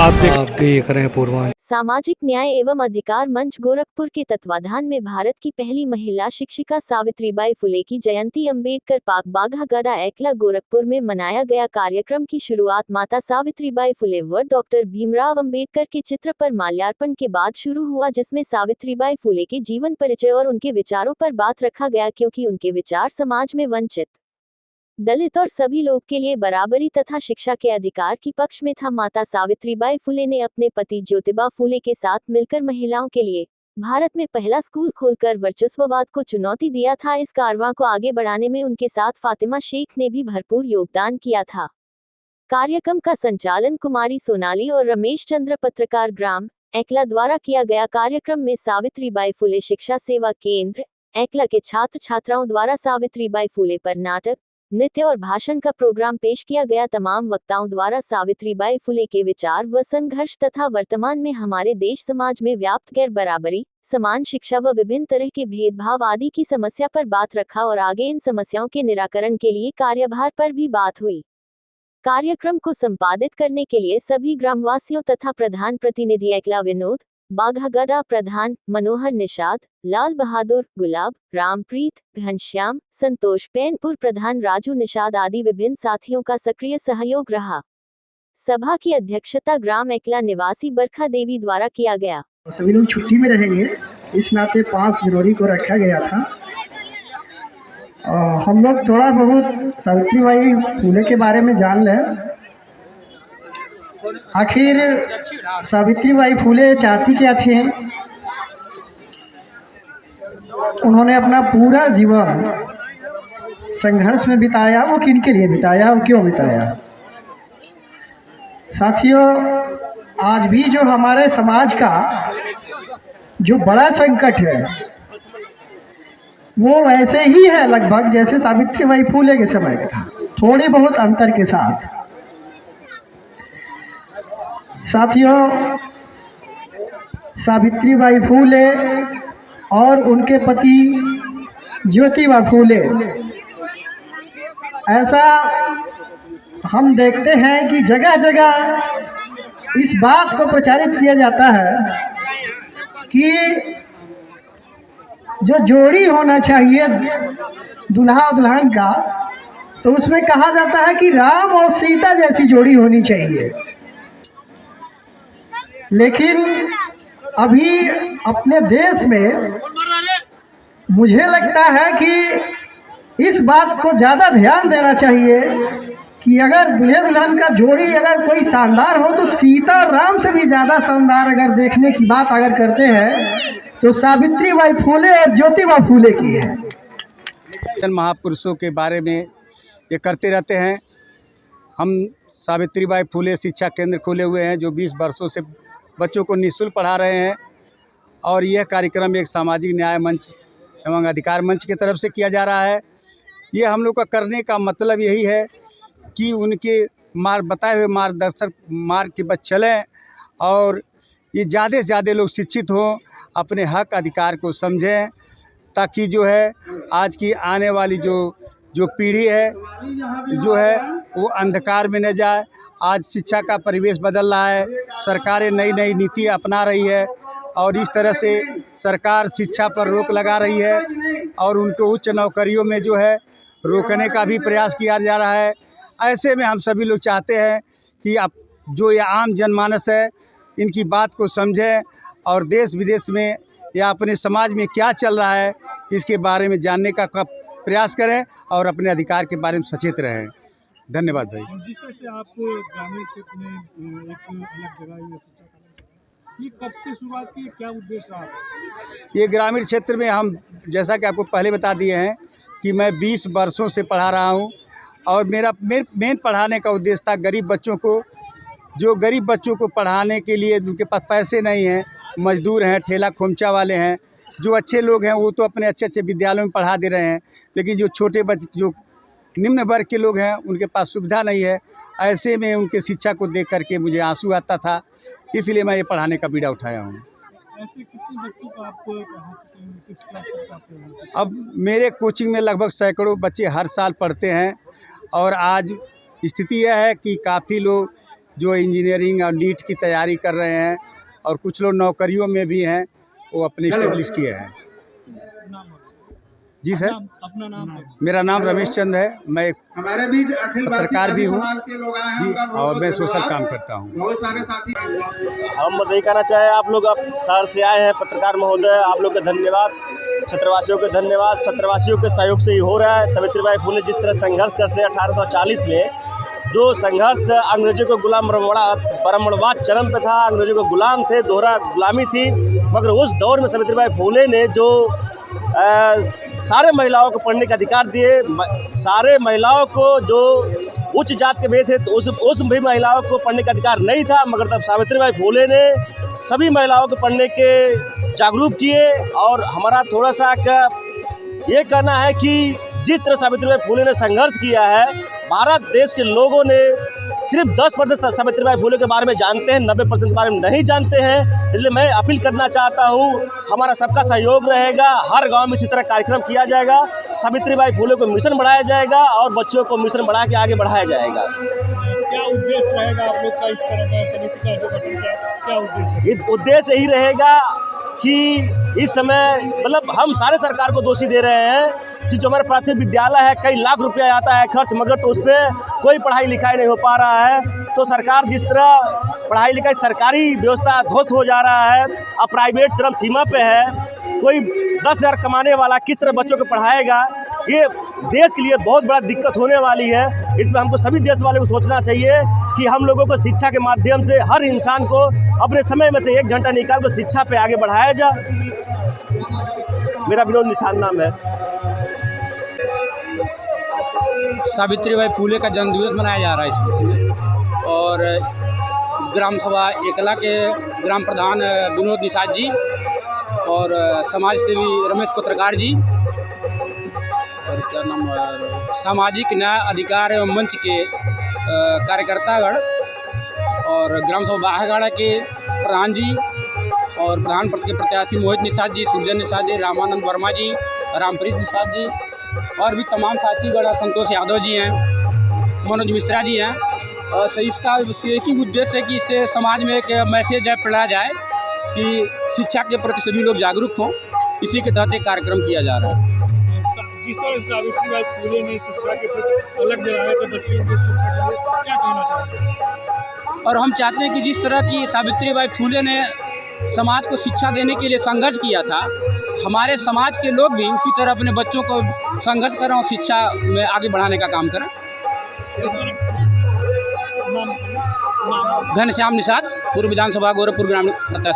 आप देख रहे हैं पूर्वांचल। सामाजिक न्याय एवं अधिकार मंच गोरखपुर के तत्वाधान में भारत की पहली महिला शिक्षिका सावित्रीबाई फुले की जयंती अम्बेडकर पार्क बाघागड़ा एकला गोरखपुर में मनाया गया। कार्यक्रम की शुरुआत माता सावित्रीबाई फुले व डॉक्टर भीमराव अम्बेडकर के चित्र पर माल्यार्पण के बाद शुरू हुआ, जिसमें सावित्रीबाई फुले के जीवन परिचय और उनके विचारों पर बात रखा गया, क्योंकि उनके विचार समाज में वंचित, दलित और सभी लोग के लिए बराबरी तथा शिक्षा के अधिकार की पक्ष में था। माता सावित्रीबाई फुले ने अपने पति ज्योतिबा फुले के साथ मिलकर महिलाओं के लिए भारत में पहला स्कूल खोलकर वर्चस्ववाद को चुनौती दिया था। इस कारवां को आगे बढ़ाने में उनके साथ फातिमा शेख ने भी भरपूर योगदान किया था। कार्यक्रम का संचालन कुमारी सोनाली और रमेश चंद्र पत्रकार ग्राम एकला द्वारा किया गया। कार्यक्रम में सावित्रीबाई फुले शिक्षा सेवा केंद्र एकला के छात्र छात्राओं द्वारा सावित्रीबाई फुले पर नाटक, नृत्य और भाषण का प्रोग्राम पेश किया गया। तमाम वक्ताओं द्वारा सावित्रीबाई फुले के विचार व संघर्ष तथा वर्तमान में हमारे देश समाज में व्याप्त गैर बराबरी, समान शिक्षा व विभिन्न तरह के भेदभाव आदि की समस्या पर बात रखा और आगे इन समस्याओं के निराकरण के लिए कार्यभार पर भी बात हुई। कार्यक्रम को संपादित करने के लिए सभी ग्रामवासियों तथा प्रधान प्रतिनिधि एकला विनोद, बाघागड़ा प्रधान मनोहर निषाद, लाल बहादुर, गुलाब, रामप्रीत, घनश्याम, संतोष पैनपुर प्रधान राजू निषाद आदि विभिन्न साथियों का सक्रिय सहयोग रहा। सभा की अध्यक्षता ग्राम एकला निवासी बरखा देवी द्वारा किया गया। सभी लोग छुट्टी में रहेंगे, इस नाते 5 जनवरी को रखा गया था। हम लोग थोड़ा बहुत सावित्रीबाई फुले के बारे में जान लें। आखिर सावित्रीबाई फुले चाहती क्या थी? उन्होंने अपना पूरा जीवन संघर्ष में बिताया। वो किन के लिए बिताया और क्यों बिताया? साथियों, आज भी जो हमारे समाज का जो बड़ा संकट है वो वैसे ही है लगभग जैसे सावित्रीबाई फुले के समय का था, थोड़ी बहुत अंतर के साथ। साथियों, सावित्रीबाई फुले और उनके पति ज्योतिबा फुले, ऐसा हम देखते हैं कि जगह जगह इस बात को प्रचारित किया जाता है कि जो जोड़ी होना चाहिए दुल्हा और दुल्हन का, तो उसमें कहा जाता है कि राम और सीता जैसी जोड़ी होनी चाहिए। लेकिन अभी अपने देश में मुझे लगता है कि इस बात को ज़्यादा ध्यान देना चाहिए कि अगर दूल्हे दुल्हन का जोड़ी अगर कोई शानदार हो तो सीता राम से भी ज़्यादा शानदार अगर देखने की बात अगर करते हैं तो सावित्रीबाई फुले और ज्योतिबा फुले की है। महापुरुषों के बारे में ये करते रहते हैं। हम सावित्रीबाई फुले शिक्षा केंद्र खोले हुए हैं जो 20 वर्षों से बच्चों को निःशुल्क पढ़ा रहे हैं, और यह कार्यक्रम एक सामाजिक न्याय मंच एवं अधिकार मंच की तरफ से किया जा रहा है। ये हम लोग का करने का मतलब यही है कि उनके बताए हुए मार्गदर्शक मार्ग के पर चलें और ये ज़्यादा से ज़्यादा लोग शिक्षित हों, अपने हक अधिकार को समझें, ताकि जो है आज की आने वाली जो पीढ़ी है जो है वो अंधकार में न जाए। आज शिक्षा का परिवेश बदल रहा है, सरकारें नई नई नीति अपना रही है और इस तरह से सरकार शिक्षा पर रोक लगा रही है और उनको उच्च नौकरियों में जो है रोकने का भी प्रयास किया जा रहा है। ऐसे में हम सभी लोग चाहते हैं कि अब जो ये आम जनमानस है इनकी बात को समझें और देश विदेश में या अपने समाज में क्या चल रहा है इसके बारे में जानने का प्रयास करें और अपने अधिकार के बारे में सचेत रहें। धन्यवाद भाई। जिस तरह से आप ग्रामीण क्षेत्र में एक अलग जगह ये शिक्षा करना, ये कब से शुरुआत की, क्या उद्देश्य रहा? ये ग्रामीण क्षेत्र में हम जैसा कि आपको पहले बता दिए हैं कि मैं 20 वर्षों से पढ़ा रहा हूँ और मेरा मेन पढ़ाने का उद्देश्य था गरीब बच्चों को, जो गरीब बच्चों को पढ़ाने के लिए उनके पास पैसे नहीं हैं, मजदूर हैं, ठेला खोमचा वाले हैं। जो अच्छे लोग हैं वो तो अपने अच्छे अच्छे विद्यालयों में पढ़ा दे रहे हैं, लेकिन जो छोटे बच्चे जो निम्न वर्ग के लोग हैं उनके पास सुविधा नहीं है। ऐसे में उनके शिक्षा को देख करके मुझे आंसू आता था, इसलिए मैं ये पढ़ाने का बीड़ा उठाया हूँ। ऐसे कितने बच्चों को आप पढ़ा चुके हैं, किस क्लास तक आप पढ़ा चुके हैं? अब मेरे कोचिंग में लगभग सैकड़ों बच्चे हर साल पढ़ते हैं और आज स्थिति यह है कि काफ़ी लोग जो इंजीनियरिंग और नीट की तैयारी कर रहे हैं, और कुछ लोग नौकरियों में भी हैं, वो अपने इस्टेब्लिश किए हैं। नाम जी सर, अपना नाम है। मेरा नाम रमेश चंद है। मैं एक हमारे बीच अखिल पत्रकार भी हूँ के लोग आए हैं, जी, उनका बहुत और मैं बहुत सोशल धन्यवाद। काम करता हूँ। बहुत सारे साथी हम बस यही कहना चाहें, आप लोग अब शहर से आए हैं, पत्रकार महोदय आप लोग का धन्यवाद, क्षेत्रवासियों के धन्यवाद। क्षेत्रवासियों के सहयोग से ही हो रहा है। सावित्रीबाई फुले जिस तरह संघर्ष करते हैं 1840 में, जो संघर्ष अंग्रेजों को गुलाम ब्राह्मणवाद चरम पे था, अंग्रेजों को गुलाम थे, दोहरा गुलामी थी, मगर उस दौर में सावित्रीबाई फुले ने जो सारे महिलाओं को पढ़ने का अधिकार दिए, सारे महिलाओं को जो उच्च जात के भेद थे तो उस भी महिलाओं को पढ़ने का अधिकार नहीं था, मगर तब सावित्रीबाई फुले ने सभी महिलाओं को पढ़ने के जागरूक किए। और हमारा थोड़ा सा ये कहना है कि जिस तरह सावित्रीबाई फुले ने संघर्ष किया है, भारत देश के लोगों ने सिर्फ 10% सावित्रीबाई फुले के बारे में जानते हैं, 90% के बारे में नहीं जानते हैं। इसलिए मैं अपील करना चाहता हूँ, हमारा सबका सहयोग रहेगा, हर गांव में इसी तरह कार्यक्रम किया जाएगा, सावित्रीबाई फुले को मिशन बढ़ाया जाएगा और बच्चों को मिशन बढ़ा के आगे बढ़ाया जाएगा। क्या उद्देश्य रहेगा आप लोग का इस तरह का समिति का जो गठन किया, क्या उद्देश्य है? उद्देश्य यही रहेगा कि इस समय मतलब हम सारे सरकार को दोषी दे रहे हैं कि जो हमारा प्राथमिक विद्यालय है, कई लाख रुपया आता है खर्च, मगर तो उस पर कोई पढ़ाई लिखाई नहीं हो पा रहा है। तो सरकार जिस तरह पढ़ाई लिखाई सरकारी व्यवस्था ध्वस्त हो जा रहा है, अब प्राइवेट चरम सीमा पे है, कोई 10,000 कमाने वाला किस तरह बच्चों को पढ़ाएगा, ये देश के लिए बहुत बड़ा दिक्कत होने वाली है। इसमें हमको सभी देश वाले को सोचना चाहिए कि हम लोगों को शिक्षा के माध्यम से हर इंसान को अपने समय में से 1 घंटा निकाल कर शिक्षा पे आगे बढ़ाया जाए। मेरा विनोद निशान नाम है। सावित्रीबाई फुले का जन्मदिवस मनाया जा रहा है इस वर्ष में, और ग्राम सभा एकला के ग्राम प्रधान विनोद निषाद जी और समाज सेवी रमेश पत्रकार जी और क्या नाम सामाजिक न्याय अधिकार एवं मंच के कार्यकर्तागण और ग्राम सभा बाहागाड़ा के प्रधान जी और प्रधान पद के प्रत्याशी मोहित निषाद जी, सुरजन निषाद जी, रामानंद वर्मा जी, रामप्रीत निषाद जी और भी तमाम साथीगण, संतोष यादव जी हैं, मनोज मिश्रा जी हैं। और इसका एक ही उद्देश्य है कि इससे समाज में एक मैसेज पढ़ाया जाए कि शिक्षा के प्रति सभी लोग जागरूक हों। इसी के तहत एक कार्यक्रम किया जा रहा है। जिस तरह सावित्रीबाई फुले ने शिक्षा के प्रति अलग जगाया था बच्चों की शिक्षा के लिए, क्या कहना चाहते हैं? और हम चाहते हैं कि जिस तरह की सावित्रीबाई फुले ने समाज को शिक्षा देने के लिए संघर्ष किया था, हमारे समाज के लोग भी उसी तरह अपने बच्चों को संघर्ष करें और शिक्षा में आगे बढ़ाने का काम करें। घनश्याम निषाद, पूर्व विधानसभा गोरखपुर ग्रामीण प्रत्याशी।